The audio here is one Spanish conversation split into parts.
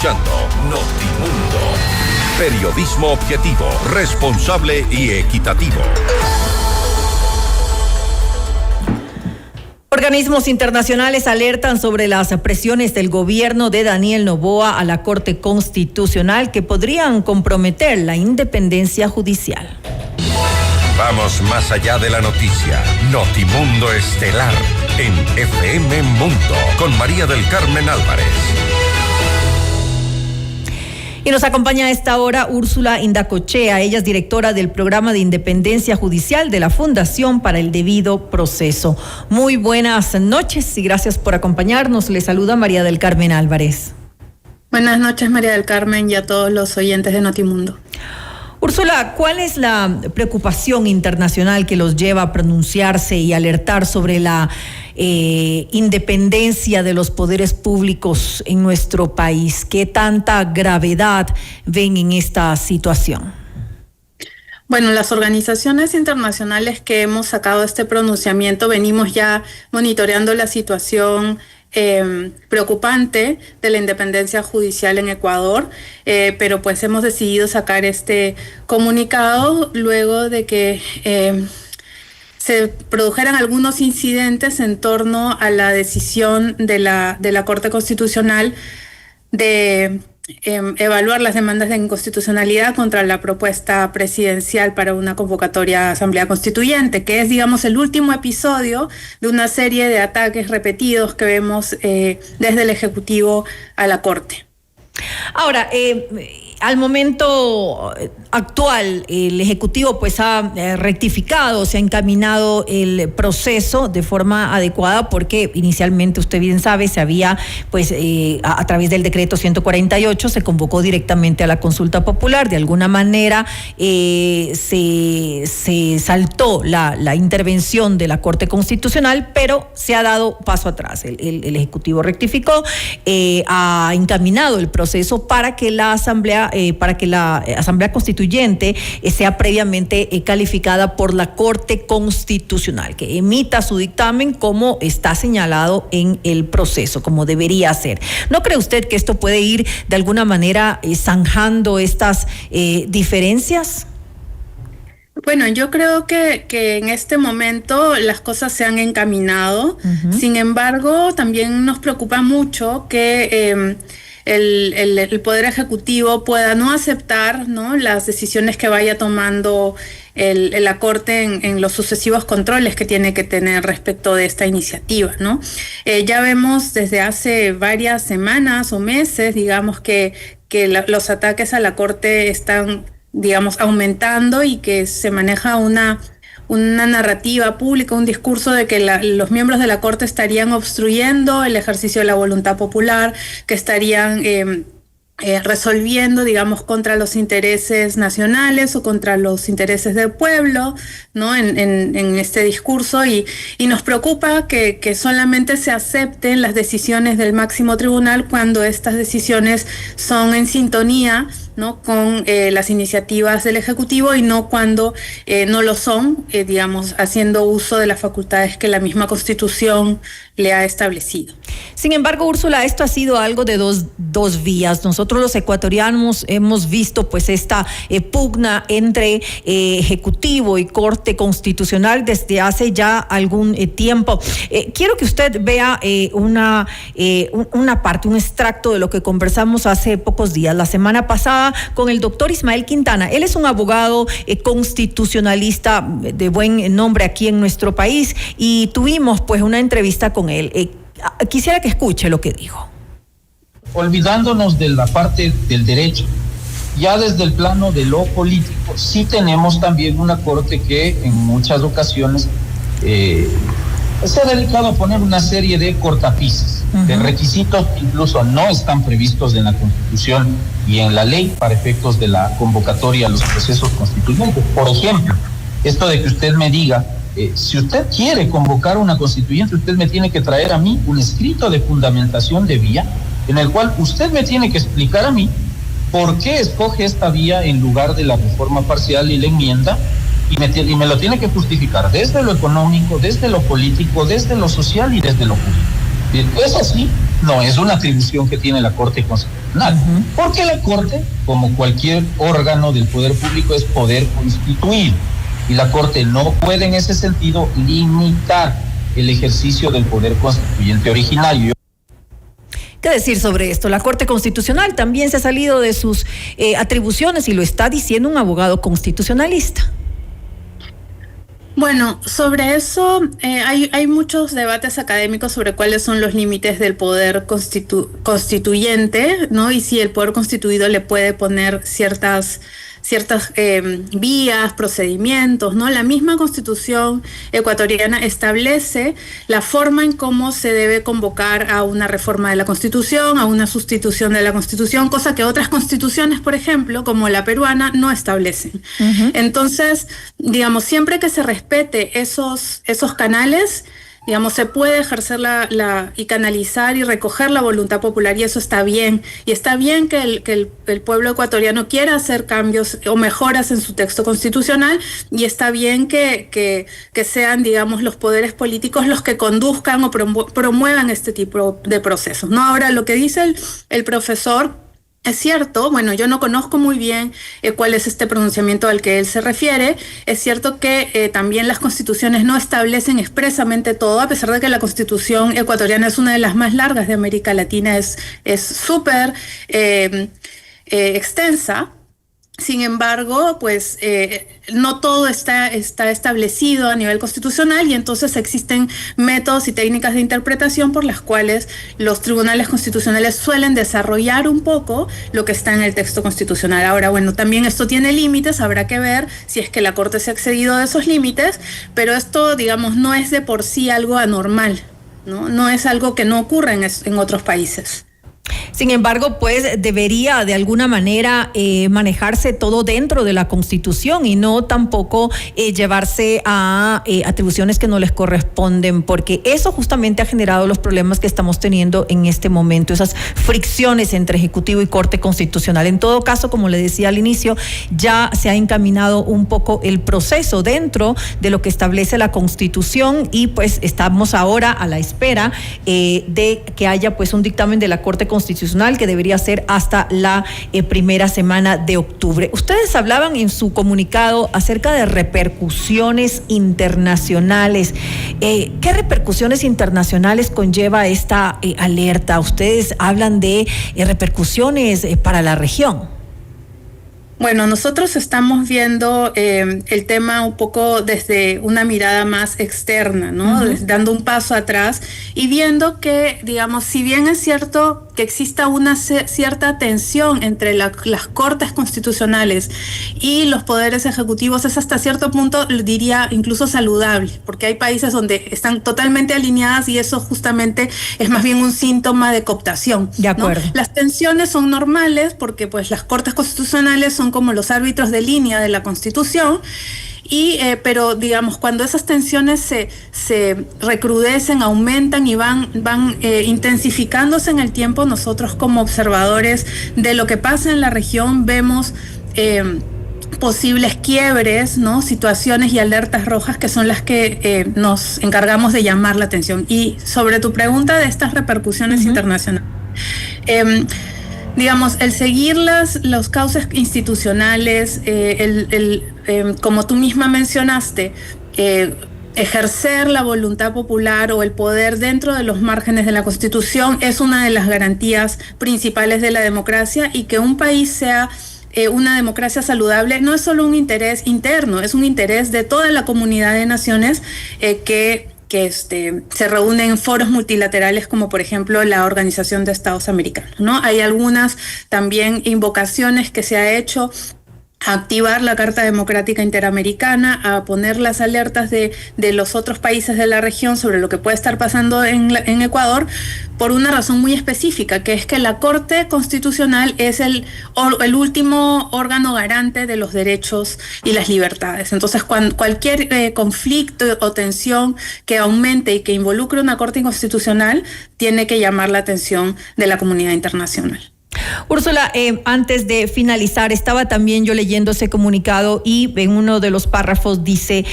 escuchando Notimundo. Periodismo objetivo, responsable y equitativo. Organismos internacionales alertan sobre las presiones del gobierno de Daniel Noboa a la Corte Constitucional que podrían comprometer la independencia judicial. Vamos más allá de la noticia. Notimundo Estelar en FM Mundo con María del Carmen Álvarez. Y nos acompaña a esta hora Úrsula Indacochea. Ella es directora del Programa de Independencia Judicial de la Fundación para el Debido Proceso. Muy buenas noches y gracias por acompañarnos. Le saluda María del Carmen Álvarez. Buenas noches, María del Carmen, y a todos los oyentes de Notimundo. Úrsula, ¿cuál es la preocupación internacional que los lleva a pronunciarse y alertar sobre la independencia de los poderes públicos en nuestro país? ¿Qué tanta gravedad ven en esta situación? Bueno, las organizaciones internacionales que hemos sacado este pronunciamiento venimos ya monitoreando la situación preocupante de la independencia judicial en Ecuador, pero pues hemos decidido sacar este comunicado luego de que se produjeran algunos incidentes en torno a la decisión de la Corte Constitucional de evaluar las demandas de inconstitucionalidad contra la propuesta presidencial para una convocatoria a Asamblea Constituyente, que es, digamos, el último episodio de una serie de ataques repetidos que vemos desde el Ejecutivo a la Corte. Ahora, al momento actual, el Ejecutivo pues ha rectificado, se ha encaminado el proceso de forma adecuada porque inicialmente, usted bien sabe, se había pues a través del decreto 148 se convocó directamente a la consulta popular. De alguna manera se saltó la intervención de la Corte Constitucional, pero se ha dado paso atrás. El Ejecutivo rectificó, ha encaminado el proceso para que la Asamblea Constituyente sea previamente calificada por la Corte Constitucional, que emita su dictamen como está señalado en el proceso, como debería ser. ¿No cree usted que esto puede ir de alguna manera zanjando estas diferencias? Bueno, yo creo que en este momento las cosas se han encaminado. Sin embargo, también nos preocupa mucho que el Poder Ejecutivo pueda no aceptar, ¿no?, las decisiones que vaya tomando la Corte en los sucesivos controles que tiene que tener respecto de esta iniciativa, ¿no? Ya vemos desde hace varias semanas o meses, digamos, que los ataques a la Corte están, digamos, aumentando y que se maneja una narrativa pública, un discurso de que los miembros de la Corte estarían obstruyendo el ejercicio de la voluntad popular, que estarían resolviendo, digamos, contra los intereses nacionales o contra los intereses del pueblo, ¿no?, en este discurso, y nos preocupa que solamente se acepten las decisiones del máximo tribunal cuando estas decisiones son en sintonía, ¿no?, con las iniciativas del Ejecutivo, y no cuando no lo son, digamos, haciendo uso de las facultades que la misma Constitución le ha establecido. Sin embargo, Úrsula, esto ha sido algo de dos vías. Nosotros los ecuatorianos hemos visto pues esta pugna entre Ejecutivo y Corte Constitucional desde hace ya algún tiempo. Quiero que usted vea una parte, un extracto de lo que conversamos hace pocos días, la semana pasada, con el doctor Ismael Quintana. Él es un abogado constitucionalista de buen nombre aquí en nuestro país y tuvimos pues una entrevista con él. Quisiera que escuche lo que dijo. Olvidándonos de la parte del derecho, ya desde el plano de lo político, sí tenemos también una corte que en muchas ocasiones se ha dedicado a poner una serie de cortapisas, de requisitos que incluso no están previstos en la Constitución y en la ley para efectos de la convocatoria a los procesos constituyentes. Por ejemplo, esto de que usted me diga, si usted quiere convocar una constituyente, usted me tiene que traer a mí un escrito de fundamentación de vía en el cual usted me tiene que explicar a mí por qué escoge esta vía en lugar de la reforma parcial y la enmienda, y me lo tiene que justificar desde lo económico, desde lo político, desde lo social y desde lo jurídico. Es así no es una atribución que tiene la Corte Constitucional, porque la Corte, como cualquier órgano del poder público, es poder constituir, y la Corte no puede en ese sentido limitar el ejercicio del poder constituyente originario. ¿Qué decir sobre esto? La Corte Constitucional también se ha salido de sus atribuciones y lo está diciendo un abogado constitucionalista. Bueno, sobre eso hay muchos debates académicos sobre cuáles son los límites del poder constituyente, ¿no? Y si el poder constituido le puede poner ciertas vías, procedimientos, ¿no? La misma Constitución ecuatoriana establece la forma en cómo se debe convocar a una reforma de la Constitución, a una sustitución de la Constitución, cosa que otras constituciones, por ejemplo, como la peruana, no establecen. Entonces, digamos, siempre que se respete esos canales, digamos, se puede ejercer y canalizar y recoger la voluntad popular, y eso está bien. Y está bien que el pueblo ecuatoriano quiera hacer cambios o mejoras en su texto constitucional, y está bien que sean, digamos, los poderes políticos los que conduzcan o promuevan este tipo de procesos, ¿no? Ahora, lo que dice el profesor es cierto. Bueno, yo no conozco muy bien cuál es este pronunciamiento al que él se refiere. Es cierto que también las constituciones no establecen expresamente todo, a pesar de que la Constitución ecuatoriana es una de las más largas de América Latina, es súper extensa. Sin embargo, pues no todo está establecido a nivel constitucional, y entonces existen métodos y técnicas de interpretación por las cuales los tribunales constitucionales suelen desarrollar un poco lo que está en el texto constitucional. Ahora, bueno, también esto tiene límites, habrá que ver si es que la Corte se ha excedido de esos límites, pero esto, digamos, no es de por sí algo anormal, ¿no? No es algo que no ocurra en otros países. Sin embargo, pues debería de alguna manera manejarse todo dentro de la Constitución y no tampoco llevarse a atribuciones que no les corresponden, porque eso justamente ha generado los problemas que estamos teniendo en este momento, esas fricciones entre Ejecutivo y Corte Constitucional. En todo caso, como le decía al inicio, ya se ha encaminado un poco el proceso dentro de lo que establece la Constitución, y pues estamos ahora a la espera de que haya pues un dictamen de la Corte Constitucional, que debería ser hasta la primera semana de octubre. Ustedes hablaban en su comunicado acerca de repercusiones internacionales. ¿Qué repercusiones internacionales conlleva esta alerta? Ustedes hablan de repercusiones para la región. Bueno, nosotros estamos viendo el tema un poco desde una mirada más externa, ¿no? Dando un paso atrás y viendo que, digamos, si bien es cierto que exista una cierta tensión entre las cortes constitucionales y los poderes ejecutivos, es hasta cierto punto, diría, incluso saludable, porque hay países donde están totalmente alineadas y eso justamente es más bien un síntoma de cooptación, De acuerdo. ¿no? Las tensiones son normales porque pues las cortes constitucionales son como los árbitros de línea de la Constitución, pero digamos, cuando esas tensiones se recrudecen, aumentan y van intensificándose en el tiempo, nosotros como observadores de lo que pasa en la región vemos posibles quiebres, ¿no? Situaciones y alertas rojas que son las que nos encargamos de llamar la atención. Y sobre tu pregunta de estas repercusiones internacionales, digamos, el seguir los cauces institucionales, como tú misma mencionaste, ejercer la voluntad popular o el poder dentro de los márgenes de la Constitución es una de las garantías principales de la democracia, y que un país sea una democracia saludable no es solo un interés interno, es un interés de toda la comunidad de naciones que se reúnen en foros multilaterales como por ejemplo la Organización de Estados Americanos, ¿no? Hay algunas también invocaciones que se ha hecho a activar la Carta Democrática Interamericana, a poner las alertas de los otros países de la región sobre lo que puede estar pasando en Ecuador, por una razón muy específica, que es que la Corte Constitucional es el último órgano garante de los derechos y las libertades. Entonces, cualquier conflicto o tensión que aumente y que involucre una Corte Constitucional tiene que llamar la atención de la comunidad internacional. Úrsula, antes de finalizar, estaba también yo leyendo ese comunicado y en uno de los párrafos dice,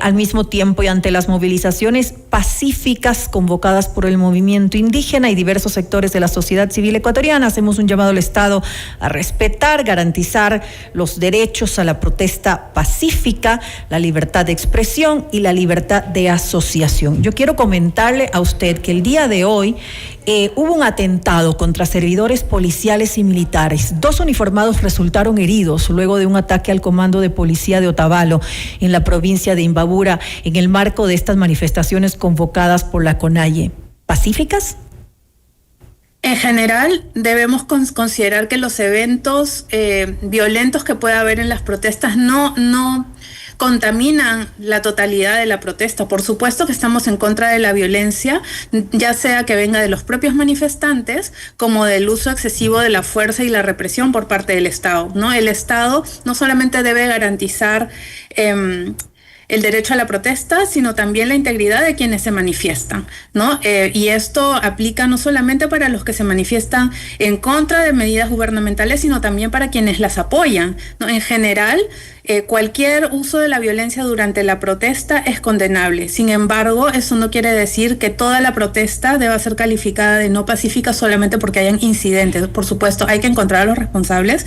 al mismo tiempo y ante las movilizaciones pacíficas convocadas por el movimiento indígena y diversos sectores de la sociedad civil ecuatoriana, hacemos un llamado al Estado a respetar, garantizar los derechos a la protesta pacífica, la libertad de expresión y la libertad de asociación. Yo quiero comentarle a usted que el día de hoy hubo un atentado contra servidores policiales y militares. 2 uniformados resultaron heridos luego de un ataque al comando de policía de Otavalo en la provincia de Imbabura en el marco de estas manifestaciones convocadas por la CONAIE. ¿Pacíficas? En general, debemos considerar que los eventos violentos que pueda haber en las protestas no contaminan la totalidad de la protesta. Por supuesto que estamos en contra de la violencia, ya sea que venga de los propios manifestantes como del uso excesivo de la fuerza y la represión por parte del Estado, ¿no? El Estado no solamente debe garantizar el derecho a la protesta, sino también la integridad de quienes se manifiestan, ¿no? Y esto aplica no solamente para los que se manifiestan en contra de medidas gubernamentales, sino también para quienes las apoyan, ¿no? En general, cualquier uso de la violencia durante la protesta es condenable. Sin embargo, eso no quiere decir que toda la protesta deba ser calificada de no pacífica solamente porque hayan incidentes. Por supuesto, hay que encontrar a los responsables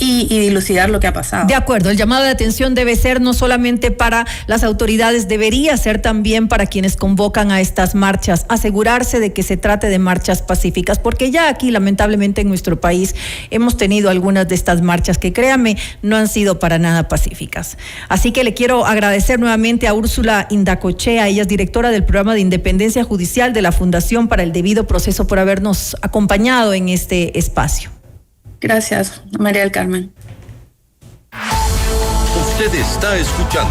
y dilucidar lo que ha pasado. De acuerdo, el llamado de atención debe ser no solamente para las autoridades, debería ser también para quienes convocan a estas marchas, asegurarse de que se trate de marchas pacíficas, porque ya aquí lamentablemente en nuestro país hemos tenido algunas de estas marchas que, créame, no han sido para nada pacíficas. Así que le quiero agradecer nuevamente a Úrsula Indacochea, ella es directora del programa de Independencia Judicial de la Fundación para el Debido Proceso, por habernos acompañado en este espacio. Gracias, María del Carmen. Usted está escuchando